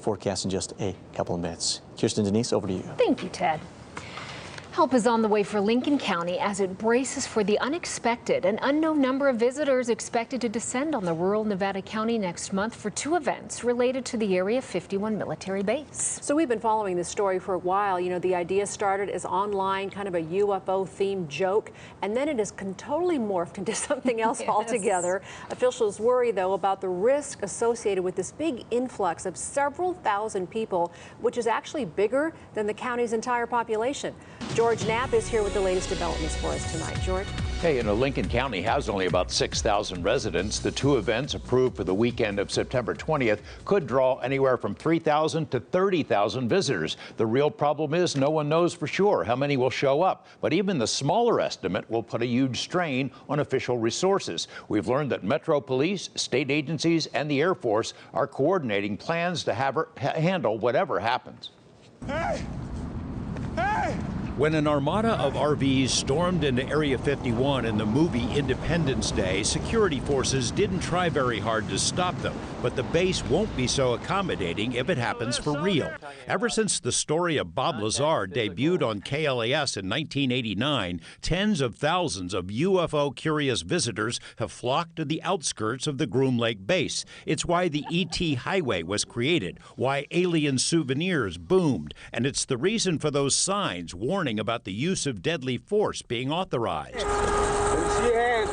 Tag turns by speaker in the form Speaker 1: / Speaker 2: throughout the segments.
Speaker 1: Forecast in just a couple of minutes. Kirsten, Denise, over to you.
Speaker 2: Thank you, Ted. Help is on the way for Lincoln County as it braces for the unexpected. An unknown number of visitors expected to descend on the rural Nevada County next month for two events related to the Area 51 military base.
Speaker 3: So we've been following this story for a while. You know, the idea started as online, kind of a UFO-themed joke, and then it has totally morphed into something else altogether. Officials worry, though, about the risk associated with this big influx of several thousand people, which is actually bigger than the county's entire population. George Knapp is here with the latest developments for us tonight. George?
Speaker 4: Hey, you know, Lincoln County has only about 6,000 residents. The two events approved for the weekend of September 20th could draw anywhere from 3,000 to 30,000 visitors. The real problem is no one knows for sure how many will show up, but even the smaller estimate will put a huge strain on official resources. We've learned that Metro Police, state agencies, and the Air Force are coordinating plans to handle whatever happens.
Speaker 5: Hey! Hey!
Speaker 6: When an armada of RVs stormed into Area 51 in the movie Independence Day, security forces didn't try very hard to stop them. But the base won't be so accommodating if it happens for real. Ever since the story of Bob Lazar debuted on KLAS in 1989, tens of thousands of UFO-curious visitors have flocked to the outskirts of the Groom Lake base. It's why the ET Highway was created, why alien souvenirs boomed, and it's the reason for those signs warning about the use of deadly force being authorized.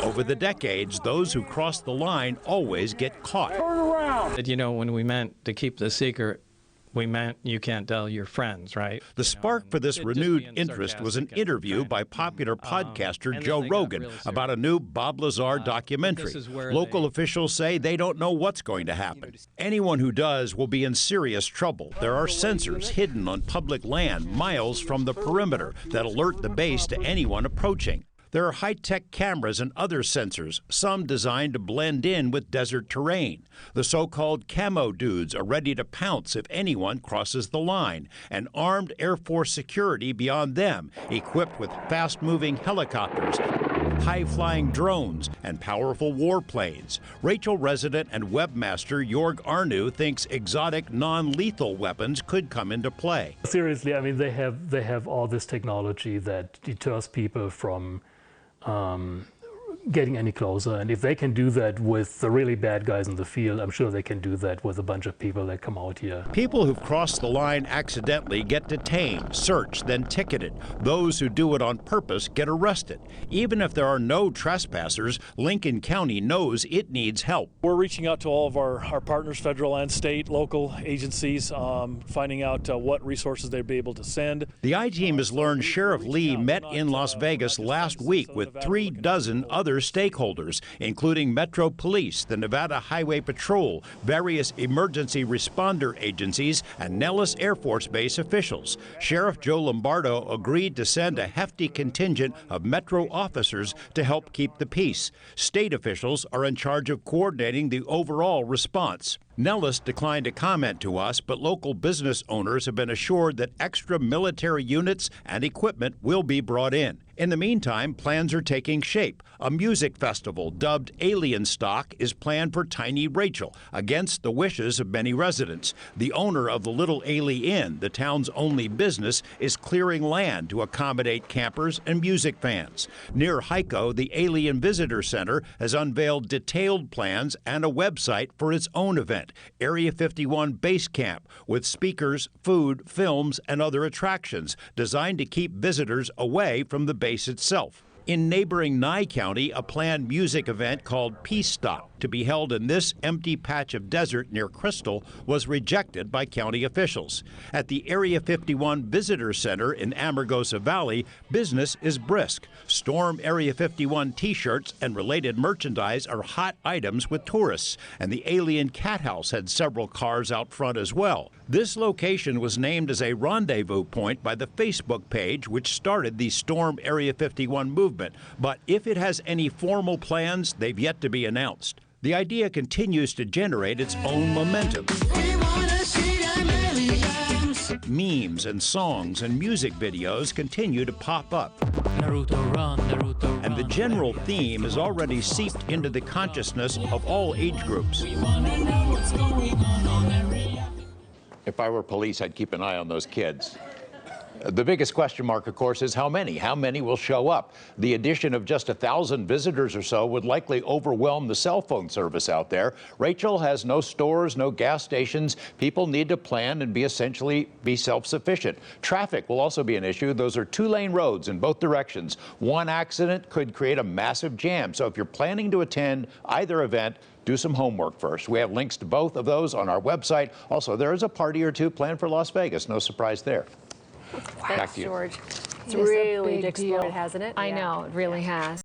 Speaker 6: Over the decades, those who cross the line always get caught.
Speaker 5: Turn around!
Speaker 7: You know, when we meant to keep the secret, we meant you can't tell your friends, right?
Speaker 6: The spark for this renewed interest was an interview by popular podcaster Joe Rogan about a new Bob Lazar documentary. Local officials say they don't know what's going to happen. Anyone who does will be in serious trouble. There are sensors hidden on public land miles from the perimeter that alert the base to anyone approaching. There are high-tech cameras and other sensors, some designed to blend in with desert terrain. The so-called camo dudes are ready to pounce if anyone crosses the line, and armed Air Force security beyond them, equipped with fast-moving helicopters, high-flying drones, and powerful warplanes. Rachel resident and webmaster Jorg Arnu thinks exotic, non-lethal weapons could come into play.
Speaker 8: Seriously, I mean, they have all this technology that deters people from getting any closer, and if they can do that with the really bad guys in the field, I'm sure they can do that with a bunch of people that come out here.
Speaker 6: People who've crossed the line accidentally get detained, searched, then ticketed. Those who do it on purpose get arrested. Even if there are no trespassers, Lincoln County knows it needs help.
Speaker 9: We're reaching out to all of our partners, federal and state, local agencies, finding out what resources they'd be able to send.
Speaker 6: The I-Team has learned Sheriff Lee met in Las Vegas last week with 36 other stakeholders, including Metro Police, the Nevada Highway Patrol, various emergency responder agencies, and Nellis Air Force Base officials. Sheriff Joe Lombardo agreed to send a hefty contingent of Metro officers to help keep the peace. State officials are in charge of coordinating the overall response. Nellis declined to comment to us, but local business owners have been assured that extra military units and equipment will be brought in. In the meantime, plans are taking shape. A music festival dubbed Alien Stock is planned for Tiny Rachel, against the wishes of many residents. The owner of the Little Ailey Inn, the town's only business, is clearing land to accommodate campers and music fans. Near Hyco, the Alien Visitor Center has unveiled detailed plans and a website for its own event, Area 51 Base Camp, with speakers, food, films, and other attractions designed to keep visitors away from the base itself. In neighboring Nye County, a planned music event called Peace Stop, to be held in this empty patch of desert near Crystal, was rejected by county officials. At the Area 51 Visitor Center in Amargosa Valley, business is brisk. Storm Area 51 T-shirts and related merchandise are hot items with tourists, and the Alien Cat House had several cars out front as well. This location was named as a rendezvous point by the Facebook page which started the Storm Area 51 movement, but if it has any formal plans, they've yet to be announced. The idea continues to generate its own momentum. Memes and songs and music videos continue to pop up.
Speaker 7: Naruto run, Naruto run.
Speaker 6: And the general theme has already seeped into the consciousness of all age groups.
Speaker 4: If I were police, I'd keep an eye on those kids. The biggest question mark, of course, is how many? How many will show up? The addition of just 1,000 visitors or so would likely overwhelm the cell phone service out there. Rachel has no stores, no gas stations. People need to plan and essentially be self-sufficient. Traffic will also be an issue. Those are 2-lane roads in both directions. One accident could create a massive jam. So if you're planning to attend either event, do some homework first. We have links to both of those on our website. Also, there is a party or two planned for Las Vegas. No surprise there.
Speaker 3: Thanks, George. It's
Speaker 2: It is a
Speaker 3: really
Speaker 2: big
Speaker 3: exploded,
Speaker 2: deal.
Speaker 3: hasn't it?
Speaker 2: I know, it really has.